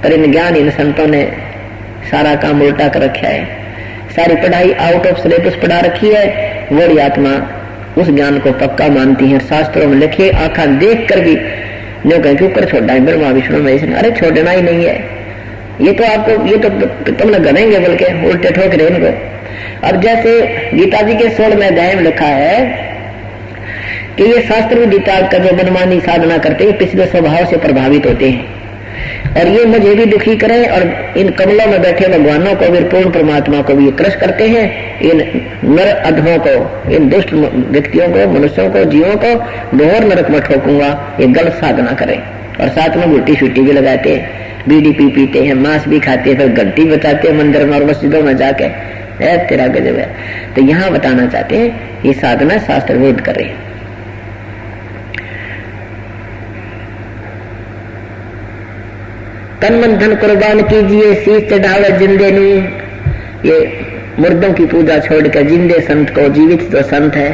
S4: पर इन ज्ञान इन संतों ने सारा काम उल्टा कर रखा है। सारी पढ़ाई आउट ऑफ सिलेबस पढ़ा रखी है। बड़ी आत्मा उस ज्ञान को पक्का मानती है, शास्त्रों में लिखे आंखा देख कर भी जो कहें कि ऊपर छोड़ना है ब्रह्मा विष्णु महेश ने, अरे छोड़ना ही नहीं है, ये तो आपको, ये तो तुमने गनेंगे बल्कि उल्टे ठोक रहे इनको। अब जैसे गीता जी के 16वें अध्याय में लिखा है कि ये शास्त्र विदिता का जो मनमानी साधना करते हैं पिछले स्वभाव से प्रभावित होते हैं, और ये मुझे भी दुखी करें, और इन कमलों में बैठे भगवानों को भी, पूर्ण परमात्मा को भी क्रश करते हैं। इन नर अधमों को, इन दुष्ट व्यक्तियों को, मनुष्यों को, जीवों को घोर नरक में ठोकूंगा, ये गलत साधना करें। और साथ में गुट्टी शुट्टी भी लगाते हैं, बीड़ी पीते हैं, मांस भी खाते हैं, फिर घंटी बचाते हैं मंदिर में और मस्जिदों में जाके, तेरा गजब है। तो यहाँ बताना चाहते हैं ये साधना शास्त्र विरुद्ध कर रहे हैं। तन मन धन कुर्बान कीजिए, शीश चढ़ावे जिंदे नू। ये मुर्दों की पूजा छोड़कर जिंदे संत को, जीवित जो संत है,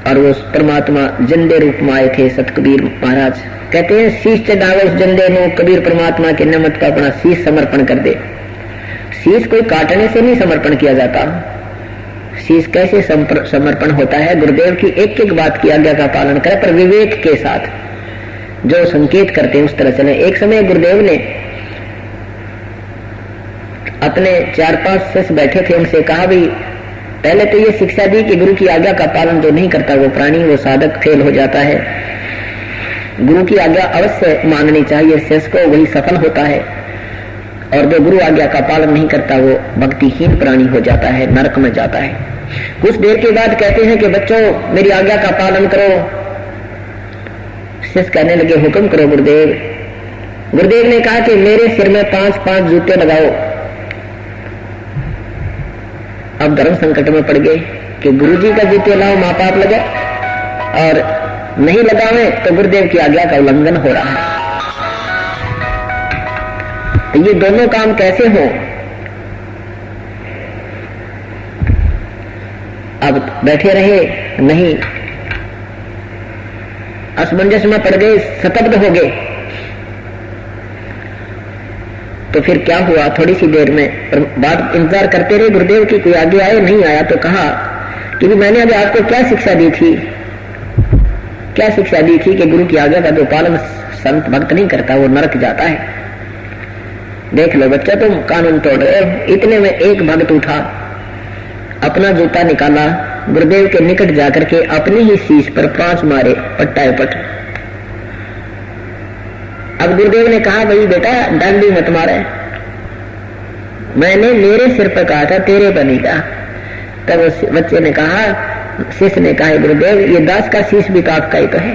S4: और वो परमात्मा जिंदे रूप में आए थे सत कबीर महाराज कहते हैं, शीश चढ़ावे उस जिंदे नू। कबीर परमात्मा के निमित्त को अपना शीश समर्पण कर दे। शीश कोई काटने से नहीं समर्पण किया जाता। शीश कैसे समर्पण होता है? गुरुदेव की एक एक बात की आज्ञा का पालन करे, पर विवेक के साथ, जो संकेत करते हैं उस तरह चले। एक समय गुरुदेव ने अपने 4-5 शिष्य बैठे थे, उनसे कहा भी, पहले तो ये शिक्षा दी कि गुरु की आज्ञा का पालन जो नहीं करता वो प्राणी, वो साधक फेल हो जाता है। गुरु की आज्ञा अवश्य माननी चाहिए शिष्य को, वही सफल होता है। और जो गुरु आज्ञा का पालन नहीं करता वो भक्तिहीन प्राणी हो जाता है, नरक में जाता है। कुछ देर के बाद कहते हैं कि बच्चों मेरी आज्ञा का पालन करो। शिष्य कहने लगे, हुक्म करो गुरुदेव। गुरुदेव ने कहा कि मेरे सिर में 5-5 जूते लगाओ। अब धर्म संकट में पड़ गए कि गुरुजी का जूते लाओ, माँ बाप लगे, और नहीं लगावे तो गुरुदेव की आज्ञा का उल्लंघन हो रहा है। तो ये दोनों काम कैसे हो? अब बैठे रहे नहीं, असमंजस में पड़ गए, स्तब्ध हो गए। तो फिर क्या हुआ? थोड़ी सी देर में बात इंतजार करते रहे गुरुदेव की, कोई आगे आए, नहीं आया तो कहा कि मैंने अभी आपको क्या शिक्षा दी थी? क्या शिक्षा दी थी कि गुरु की आज्ञा का जो पालन संत भक्त नहीं करता वो नरक जाता है। देख लो बच्चा, तुम कानून तोड़ रहे हो। इतने में एक भक्त उठा, अपना जूता निकाला, गुरुदेव के निकट जाकर के अपने ही शीश पर 5 मारे, पट्टापट। अब गुरुदेव ने कहा, भाई बेटा डांडी मत मारे, मैंने मेरे सिर पर कहा था, तेरे पर नहीं कहा। तब उस बच्चे ने कहा, शिष्य ने कहा, गुरुदेव ये दास का शीश भी तो आपका ही तो है,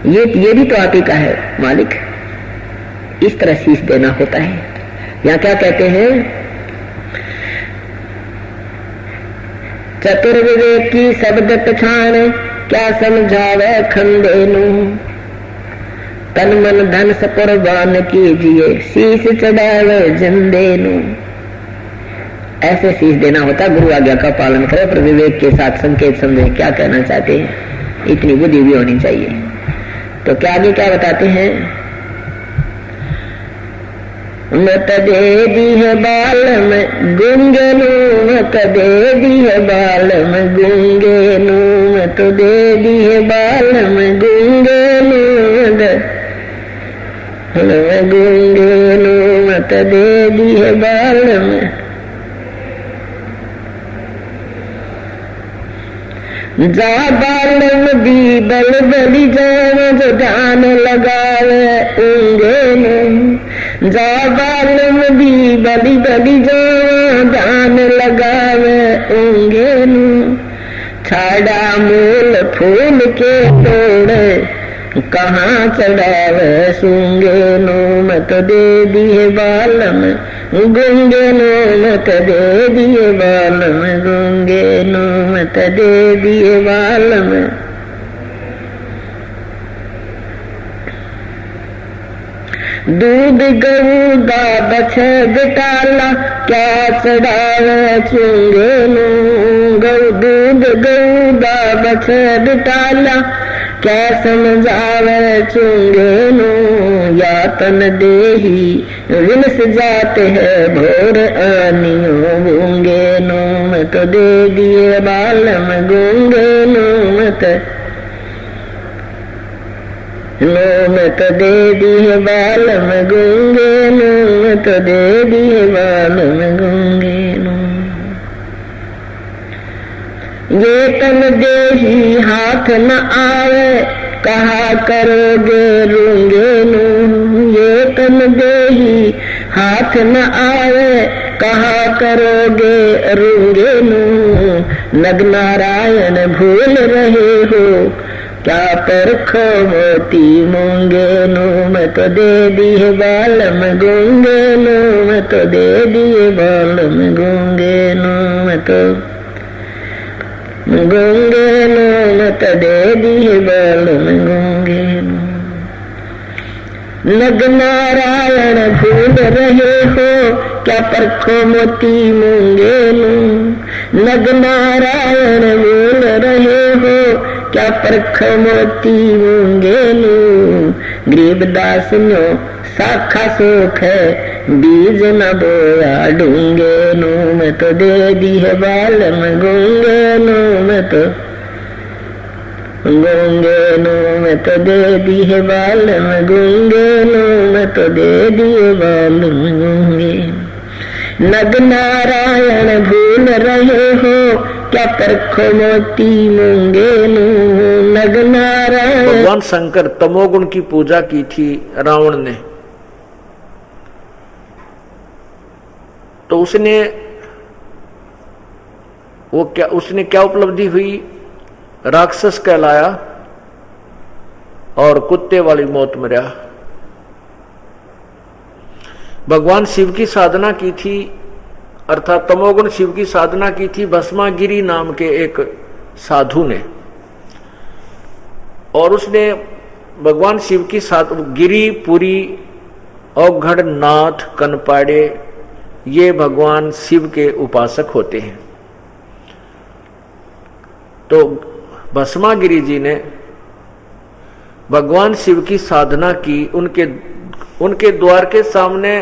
S4: ये भी तो आप ही का है मालिक। इस तरह शीश देना होता है। यहाँ क्या कहते हैं? चतुर्विवेक की शब्द पछाण, क्या समझावे खंडेनु। तन मन धन से कुर्बान कीजिए, शीश चढ़ावे जिंदेनु। ऐसे शीश देना होता। गुरु आज्ञा का पालन करो, पर विवेक के साथ संकेत समझे क्या कहना चाहते हैं, इतनी बुद्धि भी होनी चाहिए। तो क्या आगे क्या बताते हैं? मत दे दी है बाल में गूंगेनू, मत दे दी है बाल में गूंगेनू, मत दे दी है बाल में गूंगेनू, गूंगेनू, मत दे दी है बाल में। जा बाल में दी बल बली जावे, जो जान लगावे ऊंगेनू। जा बालम दी बली बली जावा, जान लगावे ऊंगेनू। छाड़ा मूल फूल के तोड़े, कहाँ चढ़ावे सूंगे नो मत दे दिए बालम, गूंगे नो मत दे दिए बालम, गूंगे नो मत दे दिए बालम। दूध गऊ दा बछड़ टाला, क्या चढ़ावे चूंगे नो, गऊ दूध गऊ दा बछड़ टाला, क्या समझावे चूंगे नो, यातन देही विनस जाते हैं भोर आनियों, गूंगे नो मत दे दिए बालम, गूंगे नो मत दे दिए बालम, गूंगे नो मत दे दिए बालम, गूंगे नो। ये तन देही हाथ न आवे, कहा करोगे रूंगे नो, ये तन देही हाथ न आवे, कहा करोगे रूंगे नो। नग नारायण भूल रहे हो, क्या परखो मोती मूंगे नो मत दे दिए बालम, गूंगे नो मत दे दिए बालम, गूंगे नो मत, गूंगे नो मत दे दिए बालम, गूंगे नो। नग नारायण भूल रहे हो, क्या परखो मोती मूंगे नो। नग नारायण भूल रहे हो, क्या परख मोती मूंगे नो। गरीबदास नो शाखा सुख है, बीज न बोया ढूंगे नो मत दे दिए बालम, गूंगे नो मत, गूंगे नो मत दे दिए बालम, गूंगे नो मत दे दिए बालम, गूंगे। नग नारायण भूल रहे हो, क्या परखो मोती मूंगे नो। नग नारायण।
S3: भगवान शंकर तमोगुण की पूजा की थी रावण ने, तो उसने क्या उपलब्धि हुई, राक्षस कहलाया और कुत्ते वाली मौत मरा। भगवान शिव की साधना की थी, अर्थात तमोगुण शिव की साधना की थी भस्मागिरी नाम के एक साधु ने, और उसने भगवान शिव की गिरी पुरी औघड़ नाथ कनपाड़े ये भगवान शिव के उपासक होते हैं। तो भस्मागिरी जी ने भगवान शिव की साधना की, उनके द्वार के सामने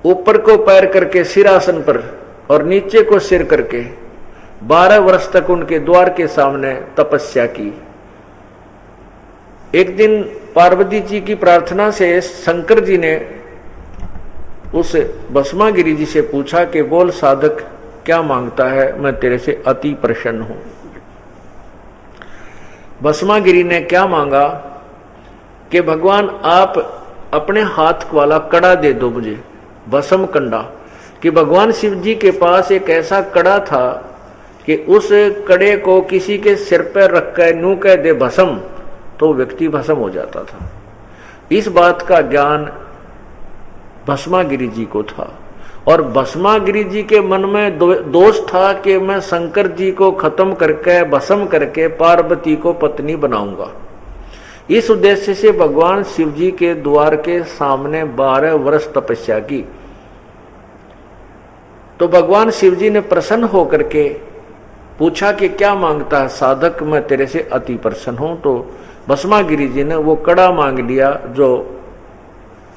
S3: ऊपर को पैर करके सिरासन पर और नीचे को सिर करके 12 वर्ष तक उनके द्वार के सामने तपस्या की। एक दिन पार्वती जी की प्रार्थना से शंकर जी ने उस भस्मागिरी जी से पूछा कि बोल साधक क्या मांगता है, मैं तेरे से अति प्रसन्न हूं। भस्मागिरी ने क्या मांगा कि भगवान आप अपने हाथ वाला कड़ा दे दो मुझे, भस्म कंडा। कि भगवान शिव जी के पास एक ऐसा कड़ा था कि उस कड़े को किसी के सिर पर रख कर नू कह दे भस्म, तो व्यक्ति भस्म हो जाता था। इस बात का ज्ञान भस्मागिरी जी को था, और भस्मागिरी जी के मन में दोष था कि मैं शंकर जी को खत्म करके भस्म करके पार्वती को पत्नी बनाऊंगा। इस उद्देश्य से भगवान शिव जी के द्वार के सामने 12 वर्ष तपस्या की। तो भगवान शिव जी ने प्रसन्न होकर के पूछा कि क्या मांगता है साधक, मैं तेरे से अति प्रसन्न हूं। तो भस्मागिरी जी ने वो कड़ा मांग लिया जो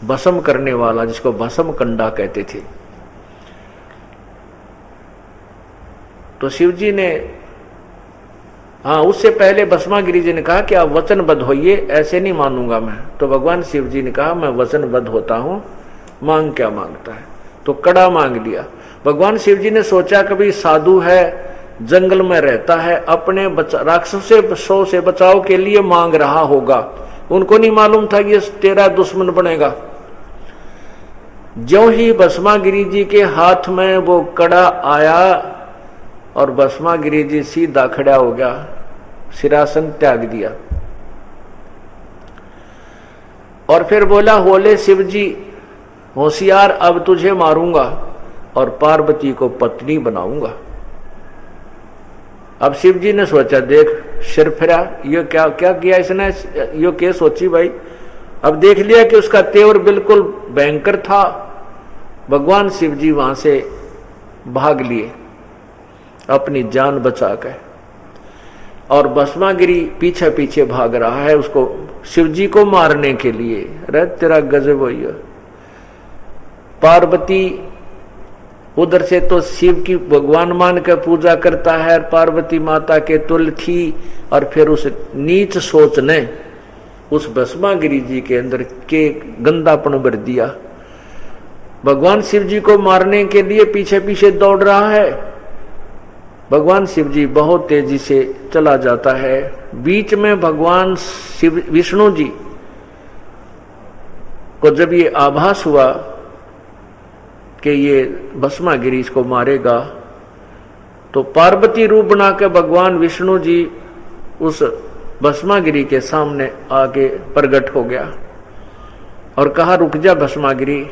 S3: भस्म करने वाला, जिसको भस्म कंडा कहते थे। तो शिव जी ने, हाँ, उससे पहले भस्मागिरी जी ने कहा कि आप वचनबद्ध होइए, ऐसे नहीं मानूंगा मैं। तो भगवान शिव जी ने कहा मैं वचनबद्ध होता हूं, मांग क्या मांगता है। तो कड़ा मांग लिया। भगवान शिव जी ने सोचा कभी साधु है, जंगल में रहता है, अपने राक्षसों से बचाव के लिए मांग रहा होगा। उनको नहीं मालूम था कि ये तेरा दुश्मन बनेगा। ज्यों ही भस्मागिरी जी के हाथ में वो कड़ा आया और भस्मागिरी जी सीधा खड़ा हो गया, सिरासन त्याग दिया। और फिर बोला, होले शिव जी होशियार, अब तुझे मारूंगा और पार्वती को पत्नी बनाऊंगा। अब शिव जी ने सोचा, देख सिर फिरा, ये क्या क्या किया इसने, ये क्या सोची भाई। अब देख लिया कि उसका तेवर बिल्कुल भयंकर था। भगवान शिव जी वहां से भाग लिए अपनी जान बचा कर, और भस्मागिरी पीछे पीछे भाग रहा है उसको, शिव जी को मारने के लिए। अरे तेरा गजब हो। पार्वती उधर से तो शिव की भगवान मान कर पूजा करता है, पार्वती माता के तुल्य थी, और फिर उस नीच सोच ने उस भस्मागिरी जी के अंदर के गंदापन भर दिया। भगवान शिव जी को मारने के लिए पीछे पीछे दौड़ रहा है। भगवान शिव जी बहुत तेजी से चला जाता है। बीच में भगवान शिव विष्णु जी को जब ये आभास हुआ कि ये भस्मागिरी इसको मारेगा, तो पार्वती रूप बना के भगवान विष्णु जी उस भस्मागिरी के सामने आगे प्रकट हो गया और कहा, रुक जा भस्मागिरी।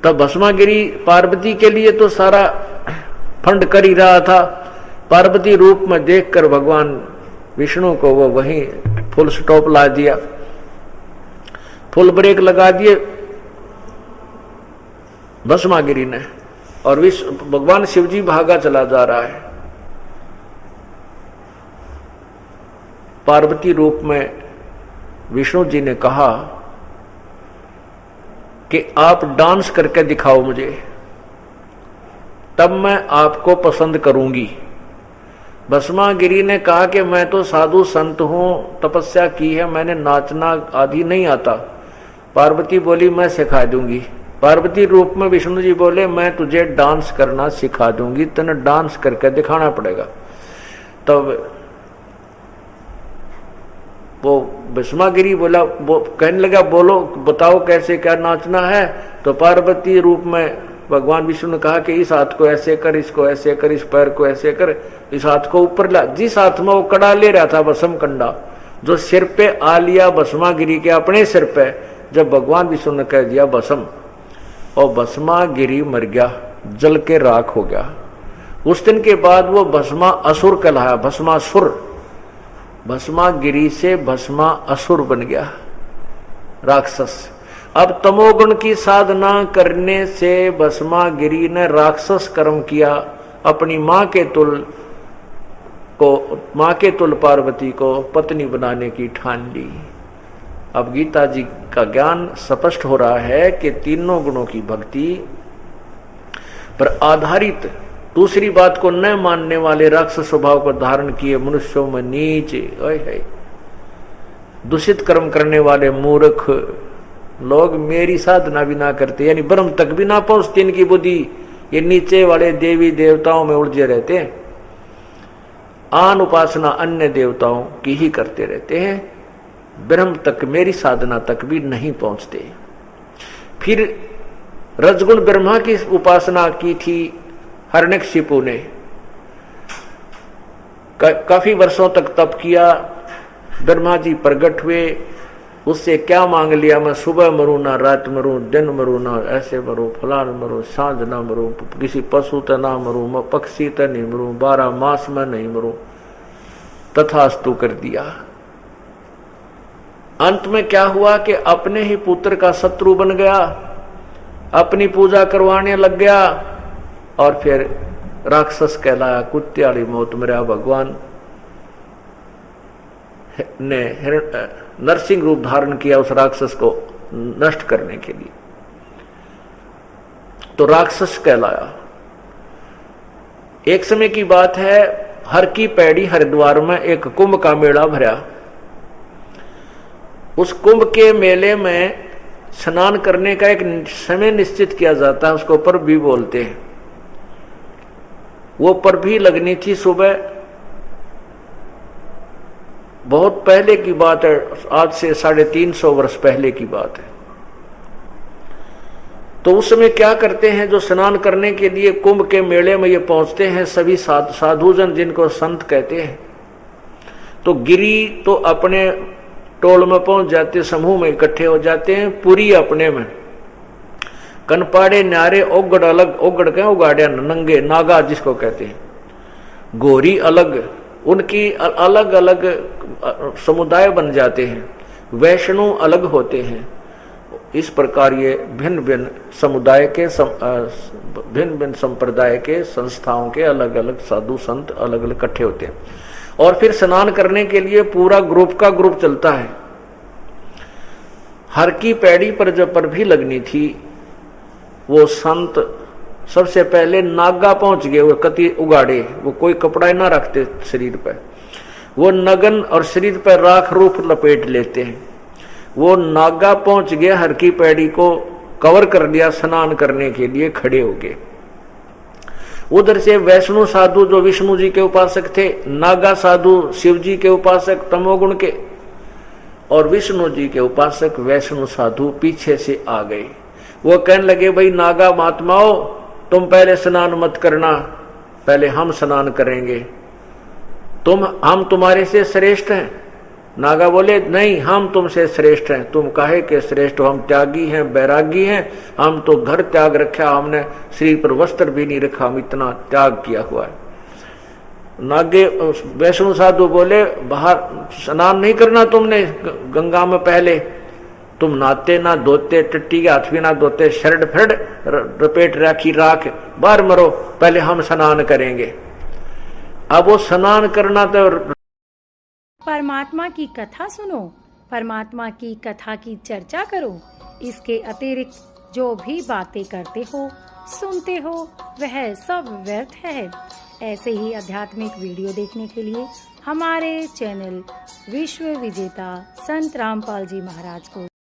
S3: तब भस्मागिरी पार्वती के लिए तो सारा फंड कर ही रहा था। पार्वती रूप में देखकर भगवान विष्णु को वो वहीं फुल स्टॉप ला दिया, फुल ब्रेक लगा दिए भस्मागिरी ने, और भगवान शिवजी भागा चला जा रहा है। पार्वती रूप में विष्णु जी ने कहा कि आप डांस करके दिखाओ मुझे, तब मैं आपको पसंद करूंगी। भस्मागिरी ने कहा कि मैं तो साधु संत हूं, तपस्या की है, मैंने नाचना आदि नहीं आता। पार्वती बोली, मैं सिखा दूंगी। पार्वती रूप में विष्णु जी बोले, मैं तुझे डांस करना सिखा दूंगी, तने डांस करके दिखाना पड़ेगा। तब वो भस्मागिरी बोला, कहने लगा, बोलो बताओ कैसे क्या नाचना है। तो पार्वती रूप में भगवान विष्णु ने कहा कि इस हाथ को ऐसे कर, इसको ऐसे कर, इस पैर को ऐसे कर, इस हाथ को ऊपर ला। जिस हाथ में वो कड़ा ले रहा था भस्म कंडा, जो सिर पे आ लिया भस्मागिरी के अपने सिर पे, जब भगवान विष्णु ने कह दिया भस्म, और भस्मागिरी मर गया, जल के राख हो गया। उस दिन के बाद वो भस्मा असुर कहलाया, भस्मासुर। भस्मागिरी से भस्मा असुर बन गया, राक्षस। अब तमोगुण की साधना करने से भस्मागिरी ने राक्षस कर्म किया, अपनी मां के तुल पार्वती को पत्नी बनाने की ठान ली। अब गीता जी का ज्ञान स्पष्ट हो रहा है कि तीनों गुणों की भक्ति पर आधारित, दूसरी बात को न मानने वाले राक्षस स्वभाव को धारण किए मनुष्यों में नीचे दूषित कर्म करने वाले मूर्ख लोग मेरी साधना भी ना करते, यानी ब्रह्म तक भी ना पहुंचते, इनकी बुद्धि ये नीचे वाले देवी देवताओं में उलझे रहते हैं, आन उपासना अन्य देवताओं की ही करते रहते हैं, ब्रह्म तक, मेरी साधना तक भी नहीं पहुंचते। फिर रजगुण ब्रह्मा की उपासना की थी हिरण्यकशिपु ने, काफी वर्षों तक तप किया। ब्रह्मा जी प्रकट हुए, उससे क्या मांग लिया, मैं सुबह मरूं ना रात मरूं, दिन मरूं ना ऐसे मरूं, फलान मरूं, सांझ ना मरूं, किसी पशु त ना मरूं, पक्षी त नहीं मरूं, 12 मास में नहीं मरूं। तथास्तु कर दिया। अंत में क्या हुआ कि अपने ही पुत्र का शत्रु बन गया, अपनी पूजा करवाने लग गया, और फिर राक्षस कहलाया, कुत्ते वाली मौत मरा। भगवान ने नरसिंह रूप धारण किया उस राक्षस को नष्ट करने के लिए, तो राक्षस कहलाया। एक समय की बात है, हर की पैड़ी हरिद्वार में एक कुंभ का मेला भरा। उस कुंभ के मेले में स्नान करने का एक समय निश्चित किया जाता है, उसको पर्व भी बोलते हैं। वो पर्व भी लगनी थी सुबह, बहुत पहले की बात है, आज से 350 वर्ष पहले की बात है। तो उस समय क्या करते हैं, जो स्नान करने के लिए कुंभ के मेले में ये पहुंचते हैं, सभी साधुजन जिनको संत कहते हैं, तो गिरी तो अपने टोल में पहुंच जाते, समूह में इकट्ठे हो जाते हैं, पूरी अपने में। कनपाड़े न्यारे ओगड़ अलग, ओगड़ के उगाड़िया नंगे, नागा जिसको कहते हैं, गोरी अलग, उनकी अलग अलग समुदाय बन जाते हैं। वैष्णव अलग होते हैं। इस प्रकार ये भिन्न भिन्न समुदाय के भिन्न भिन्न संप्रदाय के संस्थाओं के अलग अलग साधु संत अलग अलग इकट्ठे होते हैं। और फिर स्नान करने के लिए पूरा ग्रुप का ग्रुप चलता है। हर की पैड़ी पर जब पर भी लगनी थी, वो संत सबसे पहले नागा पहुंच गए। वो कति उगाड़े, वो कोई कपड़ा ना रखते शरीर पर, वो नगन और शरीर पर राख रूप लपेट लेते हैं। वो नागा पहुंच गए, हर की पैड़ी को कवर कर दिया, स्नान करने के लिए खड़े हो गए। उधर से वैष्णु साधु जो विष्णु जी के उपासक थे, नागा साधु शिव जी के उपासक तमोगुण के, और विष्णु जी के उपासक वैष्णु साधु पीछे से आ गए। वो कहने लगे, भाई नागा महात्माओं, तुम पहले स्नान मत करना, पहले हम स्नान करेंगे। हम तुम्हारे से श्रेष्ठ हैं। नागा बोले, नहीं, हम तुमसे श्रेष्ठ हैं। तुम काहे के श्रेष्ठ हो? हम त्यागी हैं, बैरागी हैं। हम तो घर त्याग रखा, हमने शरीर पर वस्त्र भी नहीं रखा, हम इतना त्याग किया हुआ है। नागे वैष्णु साधु बोले, बाहर स्नान नहीं करना तुमने गंगा में, पहले तुम नहाते ना धोते, टट्टी के हाथ भी ना धोते, शर्ट फर्ड रपेट राखी राख, बाहर मरो, पहले हम स्नान करेंगे। अब वो स्नान करना तो
S5: परमात्मा की कथा सुनो, परमात्मा की कथा की चर्चा करो। इसके अतिरिक्त जो भी बातें करते हो, सुनते हो, वह सब व्यर्थ है। ऐसे ही आध्यात्मिक वीडियो देखने के लिए हमारे चैनल विश्व विजेता संत रामपाल जी महाराज को